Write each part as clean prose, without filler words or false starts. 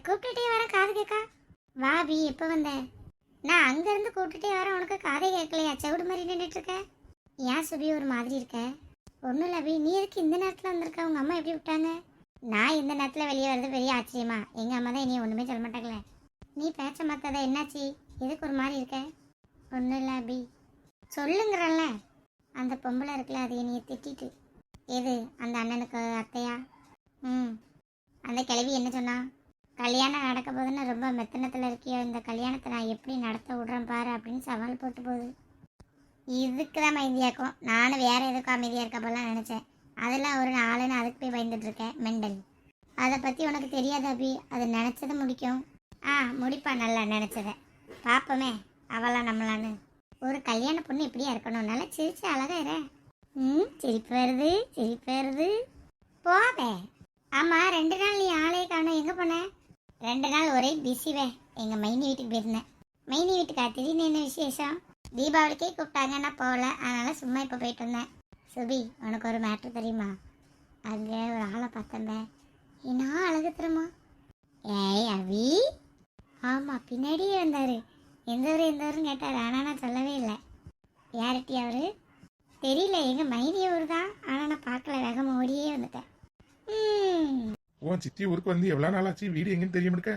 கூப்பிட்டுட்டே வரேன், காது கேட்கா. வா அபி, எப்போ வந்த? நான் அங்கேருந்து கூப்பிட்டுட்டே வரேன், உனக்கு காதே கேட்கலையா? செவிடு மாதிரி நின்றுட்டு இருக்க. ஏன் சுபி ஒரு மாதிரி இருக்க? ஒன்றும் இல்லை அபி, நீ எதுக்கு இந்த நேரத்தில் வந்திருக்க? உங்கள் அம்மா எப்படி விட்டாங்க? நான் இந்த நேரத்தில் வெளியே வர்றது பெரிய ஆச்சரியமா? எங்கள் அம்மா தான் இனி ஒன்றுமே சொல்ல மாட்டாங்களே. நீ பேச்ச மாத்தாத, என்னாச்சு? எதுக்கு ஒரு மாதிரி இருக்க? ஒன்றும் இல்லை அபி. சொல்லுங்கிறல்ல, அந்த பொம்பளை இருக்குல்ல, அது என்னைய திட்டிட்டு. எது? அந்த அண்ணனுக்கு அத்தையா? அந்த கிழவி என்ன சொன்னா? கல்யாணம் நடக்க போதுன்னு ரொம்ப மெத்தனத்தில் இருக்கியோ, இந்த கல்யாணத்தை நான் எப்படி நடத்த விட்றேன் பாரு அப்படின்னு சவால் போட்டு போகுது. இதுக்கு தான் அமைதியாக்கும். நானும் வேற எதுக்கும் அமைதியாக இருக்கப்போலாம் நினச்சேன். அதெல்லாம் ஒரு நாளுன்னு அதுக்கு போய் பயந்துட்டு இருக்கேன். மெண்டல். அதை பற்றி உனக்கு தெரியாது அபி. அது நினச்சதை முடிக்கும். முடிப்பா, நல்லா நினச்சதை பார்ப்போமே அவளாம் நம்மளான்னு. ஒரு கல்யாண பொண்ணு இப்படியா இருக்கணும்? நல்லா சிரிச்சு அழகா இரு. சிரிப்பு வருது, சிரிப்பு வருது. போவே. ஆமாம், 2 நாள் நீ ஆளே காணும், எங்கே போன? 2 நாள் ஒரே பிஸிவே. எங்கள் மைனி வீட்டுக்கு போயிருந்தேன். மைனி வீட்டுக்கா? திடீர்னு என்ன விசேஷம்? தீபாவளிக்கே கூப்பிட்டாங்க, நான் போகல. அதனால் சும்மா இப்போ போயிட்டு வந்தேன். சுபி, உனக்கு ஒரு மேட்ரு தெரியுமா? அங்கே ஒரு ஆளை பார்த்தேன். என்ன அழகு தெரியுமா? ஏய் அவி. ஆமாம், பின்னாடியே வந்தார். எந்த ஊருன்னு கேட்டார். ஆனால் நான் சொல்லவே இல்லை. யார்ட்டி அவர்? தெரியல. எங்கள் மைனி ஊர் தான். ஆனால் நான் பார்க்கல, வேகமாக ஓடியே வந்துட்டேன். உன் சித்தி ஊருக்கு வந்து எவ்வளோ நாள் ஆச்சு? வீடு எங்கன்னு தெரிய முடிக்க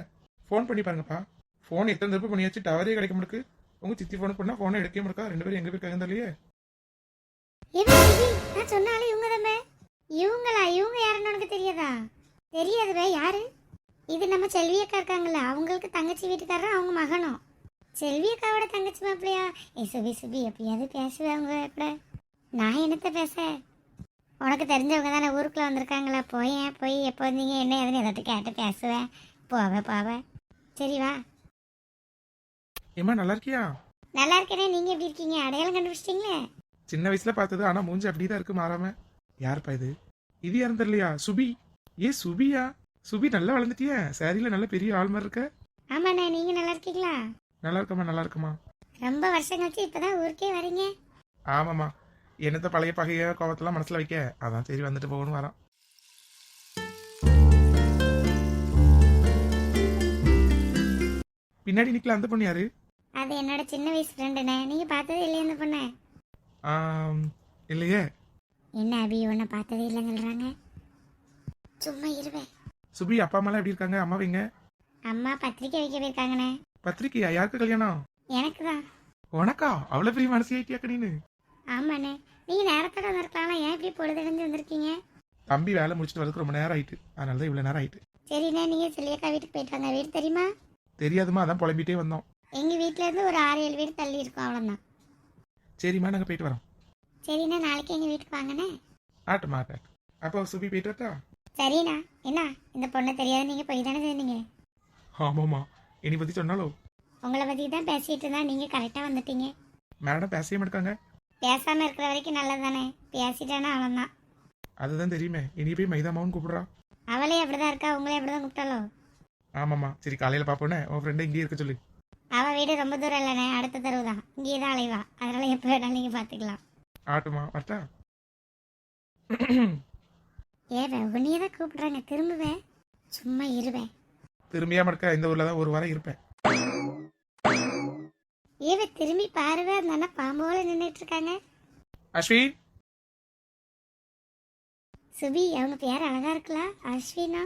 ஃபோன் பண்ணி பாருங்கப்பா. ஃபோன் எத்தனை தடவை பண்ணியாச்சு, டவரே கிடைக்க முடியுக்கு. உங்க சித்தி ஃபோன் பண்ணா ஃபோனை எடுக்க முடிக்கா? 2 பேரும் எங்க போயிருக்காங்க இல்லையே? நான் சொன்னாலும் இவங்க தானே. இவங்களா? இவங்க யாருன்னு உனக்கு தெரியாதா? தெரியாதுவே. யாரு இது? நம்ம செல்வி அக்கா இருக்காங்களா, அவங்களுக்கு தங்கச்சி வீட்டுக்காரரும் அவங்க மகனும். செல்வி அக்காவோட தங்கச்சி மாப்பிளையா? சுபி எப்படியாவது பேசுவேன் அவங்க கூட. நான் என்னத்த பேச? உனக்கு தெரிஞ்சவங்க தானே ஊருக்குள்ள வந்திருக்காங்களா. போய் எப்போ வந்தீங்க, என்ன எதுன்னு எதாட்டு கேட்டு பேசுவேன். போவேன். சரி வா. ஏமா நல்லா இருக்கியா? நல்லா இருக்கேனே. நீங்க எப்படி இருக்கீங்க? அடையாளம் கண்டுபிடிச்சிட்டீங்களே? சின்ன வயசுல பார்த்தது, ஆனா மூஞ்சி அப்படிதான் இருக்கு, மாறாம. யாருப்பா இது? இது யாரும் தெரியலையா? சுபி. சுபியா? சுபி நல்லா வளர்ந்துட்டிய. சாரியில நல்ல பெரிய ஆள் மாதிரி இருக்க. ஆமாண்ணே, நீங்க நல்லா இருக்கீங்களா? நல்லா இருக்கமா. ரொம்ப வருஷம் கழிச்சு இப்பதான் ஊருக்கே வரீங்க. ஆமாமா, என்னத்த பழைய பகைய கோவத்தெல்லாம் மனசுல வைக்க, அதான் சரி வந்துட்டு போகணும் வரோம். பின்னாடி நிக்கல அந்த பொண்ணு யாரு? அது என்னோட சின்ன வயசு ஃப்ரெண்டுண்ணே. நீங்க பார்த்ததே இல்லையா அந்த பொண்ணு? இல்லையே. என்ன அபி, உன்னை பார்த்ததே இல்லைன்னு சொல்றாங்க? சும்மா இருவே. சுபி, அப்பா அம்மாலாம் எப்படி இருக்காங்க? அம்மா வைங்க. அம்மா பத்திரிக்கை வைக்க போயிருக்காங்கண்ணே. பத்திரிக்கையா? யாருக்கு கல்யாணம்? எனக்கு தான். உனக்கா? அவ்வளவு பெரிய மனசு ஆயிட்டியாக்க நீனு? ஆமாண்ணே. நீங்க நேரத்தோட வந்திருக்கலாம். ஏன் இப்படி பொழுதுடைஞ்சு வந்திருக்கீங்க? தம்பி வேலை முடிச்சுட்டு வரதுக்கு ரொம்ப நேரம் ஆயிட்டு, அதனாலதான் இவ்வளவு நேரம் ஆயிட்டு. சரிண்ணே, நீங்க செல்லியக்கா வீட்டுக்கு போயிட்டு வாங்க. வீடு தெரியுமா? தெரியாதுமா, அதான் புலம்பிட்டே வந்தோம். எங்க வீட்டுல இருந்து ஒரு 6-7 வீடு தள்ளி இருக்கும், அவ்வளவுதான். சரிம்மா, நாங்க போயிட்டு வரோம். சரிண்ணா, நாளைக்கு எங்க வீட்டுக்கு வாங்கண்ணே. ஆட்டுமா. அப்போ சுபி போயிட்டு வரட்டா? சரிண்ணா. என்ன இந்த பொண்ணு தெரியாது, நீங்க போய் தானே சொன்னீங்க? ஆமாமா, இனி பத்தி சொன்னாலோ? உங்களை பத்தி தான் பேசிட்டு இருந்தா, நீங்க கரெக்டா வந்துட்டீங்க. மேடம் பேசவே மாட்டாங்க. பேசாம இருக்கிற வரைக்கும் நல்லது தானே. பேசிட்டானா அவன் தான். அதுதான் தெரியுமே. இனி போய் மைதாமாவும் கூப்பிடுறா. அவளே அப்படிதான் இருக்கா, உங்களே அப்படிதான் கூப்பிட்டாலோ? ஆமாம்மா, சரி காலையில பாப்போனே. உன் ஃப்ரெண்டு இங்கே இருக்க சொல்லு. அவ வீடு ரொம்ப தூரம் இல்லைண்ணே, அடுத்த தெருவு தான். இங்கே தான் அலைவா, அதனால எப்போ வேணாலும் நீங்க பாத்துக்கலாம். ஆட்டுமா, வரட்டா? உன்னையே தான் கூப்பிடுறாங்க. திரும்புவேன், சும்மா இருவேன். திரும்பியாம இருக்க, இந்த ஊர்ல தான் ஒரு வாரம் இருப்பேன். திரும்பி பாருவே, அந்த பாம்போல நின்றுட்டு இருக்காங்க. அஸ்வின். சுபி, அவங்க பேர் அழகா இருக்கலாம். அஸ்வினா?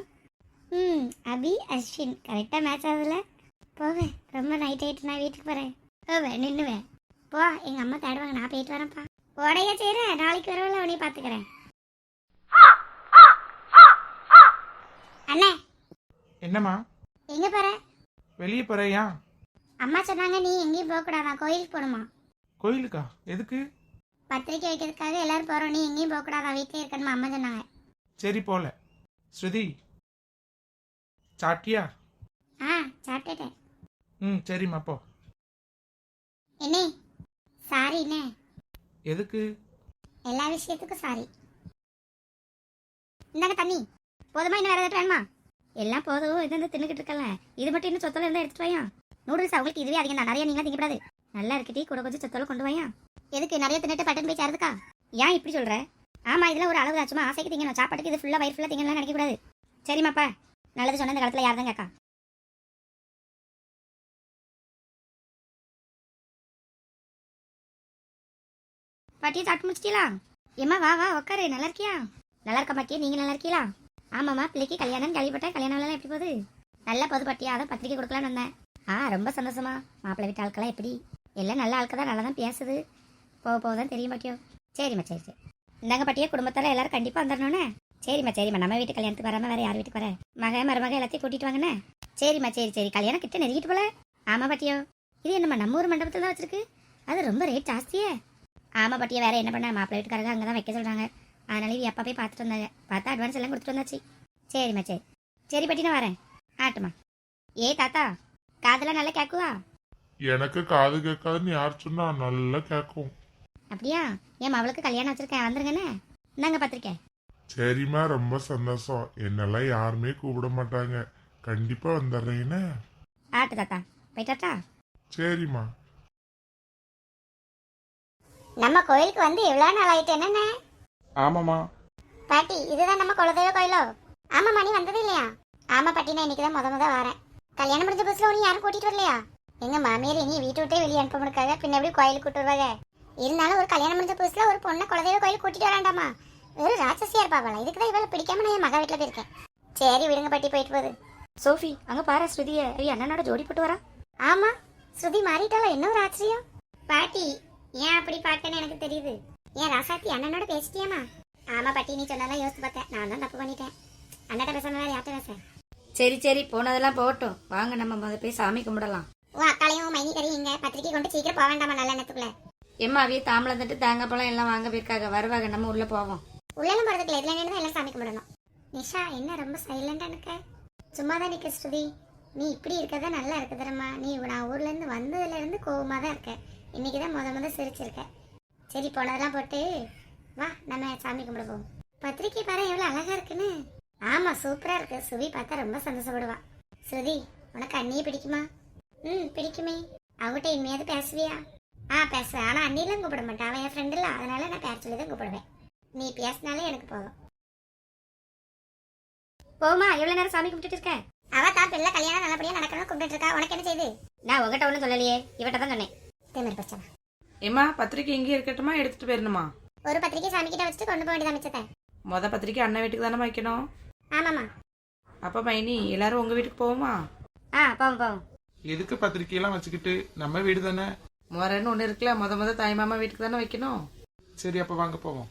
அபி அஸ்வின், கரெக்டா மேட்ச் ஆகுதுல. போவேன், ரொம்ப நைட் ஆயிட்டு, நான் வீட்டுக்கு போறேன். போவேன், நின்னுவேன். போ, எங்க அம்மா தேடுவாங்க, நான் போயிட்டு வரேன்ப்பா. உடைய செய்யறேன், நாளைக்கு வரவில்ல, உடனே பாத்துக்கிறேன். அண்ணே. என்னம்மா? எங்க போற? வெளியே போறியா? அம்மா சொன்னாங்க நீ எங்கேயும் போக கூடாது, நான் கோயிலுக்கு போகணுமா. கோயிலுக்கா? எதுக்கு? பத்திரிக்கை வைக்கிறதுக்காக எல்லாரும் போறோம், நீ எங்கேயும் போக கூடாது, வீட்டிலே இருக்கணுமா அம்மா சொன்னாங்க. சரி போல. ஸ்ருதி சாட்டியா? சாப்பிட்டுட்டேன். சரிம்மா போ. என்ன சாரி? என்ன எதுக்கு? எல்லா விஷயத்துக்கும் சாரி. இந்தாங்க தண்ணி. போதுமா, இன்னும் வேற ஏதாச்சும் வேணுமா? எல்லாம் போதும். இது வந்து தின்னுக்கிட்டு இருக்கல, இது மட்டும் இன்னும் சொத்தல இருந்தா எடுத்துட்டு வாயா. நூடுல்ஸ் அவங்களுக்கு இதுவே அதிகம் தான், நிறைய நீங்களா திங்கப்படாது. நல்லா இருக்கட்டி, கூட கொஞ்சம் சொத்தல கொண்டு வாயா. எதுக்கு நிறைய தின்னுட்டு பட்டன் போய் சேருதுக்கா? ஏன் இப்படி சொல்ற? ஆமா, இதெல்லாம் ஒரு அளவு ஆச்சுமா, ஆசைக்கு திங்கணும். சாப்பாட்டுக்கு இது ஃபுல்லா வயிறு ஃபுல்லா திங்கலாம் நினைக்க கூடாது. சரிமாப்பா, நல்லது சொன்ன. இந்த காலத்துல யார் தான் கேட்கா? பாட்டியை சாப்பிட்டு முடிச்சிட்டீங்களா? ஏம்மா வா வா உட்காரு. நல்லா இருக்கியா? நல்லா இருக்க பாட்டியா, நீங்க நல்லா இருக்கீங்களா? ஆமாம்மா, பிள்ளைக்கு கல்யாணம் கேள்விப்பட்டேன். கல்யாணம் எல்லாம் எப்படி போகுது? நல்லா போகுது பாட்டியா. அதான் பத்திரிக்கை கொடுக்கலான்னு வந்தேன். ரொம்ப சந்தோஷமா. மாப்பிள்ளை வீட்டு ஆட்கள்லாம் எப்படி? எல்லாம் நல்ல ஆட்கள் தான், நல்லா தான் பேசுது. போக போக தான் தெரியும் பாட்டியோ. சரிம்மா சரி சரி. இந்தாங்க பாட்டியா, குடும்பத்தால எல்லாரும் கண்டிப்பாக வந்துடணுண்ணே. சரிம்மா சரிம்மா, நம்ம வீட்டு கல்யாணத்துக்கு வராமல் வேற யார் வீட்டுக்கு வர? மருமக எல்லாத்தையும் கூட்டிட்டு வாங்கண்ணே. சரிம்மா சரி சரி. கல்யாணம் கிட்ட நெருங்கிட்டு போல. ஆமா பாட்டியோ. இது என்னம்மா நம்ம ஊர் மண்டபத்தில் தான் வச்சிருக்கு? அது ரொம்ப ரேட் ஜாஸ்தியே. ஆமா பாட்டியா, வேற என்ன பண்ண, மாப்பிள்ளை வீட்டுக்காரங்க அங்கே தான் வைக்க சொல்றாங்க. அதனால இது எப்போ போய் பார்த்துட்டு வந்தாங்க. பார்த்தா அட்வான்ஸ் எல்லாம் கொடுத்துட்டு வந்தாச்சு. சரிம்மா சரி சரி பாட்டி, நான் வரேன். ஆட்டுமா. தாத்தா, காதெல்லாம் நல்லா கேட்குவா? எனக்கு காது கேட்காதுன்னு யார் சொன்னா? நல்லா கேட்கும். அப்படியா? ஏன் அவளுக்கு கல்யாணம் வச்சிருக்கேன், வந்துருங்கண்ணே. இந்தாங்க பத்திரிக்கை. சரிம்மா, ரொம்ப சந்தோஷம். என்னெல்லாம் யாருமே கூப்பிட மாட்டாங்க. கண்டிப்பா வந்துடுறேன்னு. ஆட்டு தாத்தா, போயிட்டாட்டா? சரிம்மா. நம்ம கோயிலுக்கு வந்து எவ்வளவு நாள் ஆயிட்டு என்னண்ணே? ஆமாம்மா. பாட்டி, இதுதான் நம்ம குலதெய்வ கோயிலோ? ஆமாம்மா, நீ வந்தது இல்லையா? ஆமா பாட்டி, நான் இன்னைக்கு தான் முத வரேன். கல்யாணம் முடிஞ்ச புதுசுல உனக்கு யாரும் கூட்டிட்டு வரலையா? எங்க மாமியார் இனி வீட்டு விட்டே வெளியே அனுப்ப முடிக்காத, பின்ன எப்படி கோயிலுக்கு கூட்டு வருவாங்க? இருந்தாலும் ஒரு கல்யாணம் முடிஞ்ச புதுசுல ஒரு பொண்ணை குலதெய்வ கோயிலுக்கு கூட்டிட்டு வராண்டாமா? வெறும் ராட்சசியா இருப்பாங்களா? இதுக்கு தான் இவளை பிடிக்காம நான் என் மகா வீட்டுல போயிருக்கேன். சரி விடுங்க பாட்டி, போயிட்டு போகுது. சோஃபி, அங்க பாரு ஸ்ருதிய அண்ணனோட ஜோடி போட்டு வரா. ஆமா, ஸ்ருதி மாறிட்டாளா? என்ன ஒரு ஆச்சரியம். பாட்டி, ஏன் அப்படி பாக்கன்னு எனக்கு தெரியுது. ஏன் ராசாத்தி அண்ணனோட பேசிட்டியாமா? ஆமா பாட்டி, நீ சொன்னதான் யோசிச்சு பார்த்தேன். நான் தான் தப்பு பண்ணிட்டேன். அண்ணாட்ட பேசாம வேற யார்ட்ட பேச? சரி சரி, போனதெல்லாம் போகட்டும். வாங்க நம்ம முதல்ல போய் சாமி கும்பிடலாம். உன் அக்காளையும் மைனி கறி இங்க பத்திரிக்கை கொண்டு சீக்கிரம் போக வேண்டாமா? நல்ல நேரத்துக்குள்ள எம்மா அவிய தாம்பளம் தட்டு தேங்காய் பழம் எல்லாம் வாங்க போயிருக்காங்க. வருவாங்க, நம்ம உள்ள போவோம். உள்ளெல்லாம் போறதுக்குள்ள இதுல நின்று எல்லாம் சாமி கும்பிடணும். நிஷா, என்ன ரொம்ப சைலண்டா இருக்க? சும்மா தான் நிக்க ஸ்ருதி. நீ இப்படி இருக்கதா நல்லா இருக்குதுரம்மா. நீ நான் ஊர்ல இருந்து வந்ததுல இருந்து கோவமா தான் இருக்க. இன்னைக்குதான் முத சிரிச்சிருக்க. சரி, போனதெல்லாம் போட்டு வா, நம்ம சாமி கும்பிட போவோம். பத்திரிக்கை பாரு எவ்வளவு அழகா இருக்குன்னு. ஆமா, சூப்பரா இருக்கு. சுவி பார்த்தா ரொம்ப சந்தோஷப்படுவா. ஸ்ருதி, உனக்கு அண்ணியே பிடிக்குமா? பிடிக்குமே. அவங்ககிட்ட இனிமையாவது பேசுவியா? பேசுவேன். ஆனா அண்ணிலாம் கூப்பிட மாட்டேன். அவன் என் ஃப்ரெண்ட் இல்ல, அதனால நான் பேர் சொல்லி தான் கூப்பிடுவேன். நீ பேசினாலே எனக்கு போதும். போமா, எவ்வளவு நேரம் சாமி கும்பிட்டு இருக்க? அவ தான் பிள்ளை கல்யாணம் நல்லபடியா நடக்கணும் கும்பிட்டு இருக்கா. உனக்கு என்ன செய்யுது? நான் உங்ககிட்ட ஒண்ணும் சொல்லலையே, இவட்ட தான் சொன்னேன். தேமர் பிரச்சனை. ஏம்மா, பத்திரிக்கை இங்கே இருக்கட்டுமா, எடுத்துட்டு போயிடணுமா? ஒரு பத்திரிக்கை சாமி கிட்ட வச்சுட்டு கொண்டு போக வேண்டியதா மிச்சத்தை. மொத பத்திரிக்கை அண்ணன் வீட்டுக்கு தானே வைக்கணும். ஆமாமா. அப்ப மைனி, எல்லாரும் உங்க வீட்டுக்கு போவோமா? போவோம் போவோம். எதுக்கு பத்திரிக்கையெல்லாம் வச்சுக்கிட்டு? நம்ம வீடு தானே. முறைன்னு ஒண்ணு இருக்குல்ல, முத தாய் மாமா வீட்டுக்கு தானே வைக்கணும். சரி, அப்ப வாங்க போவோம்.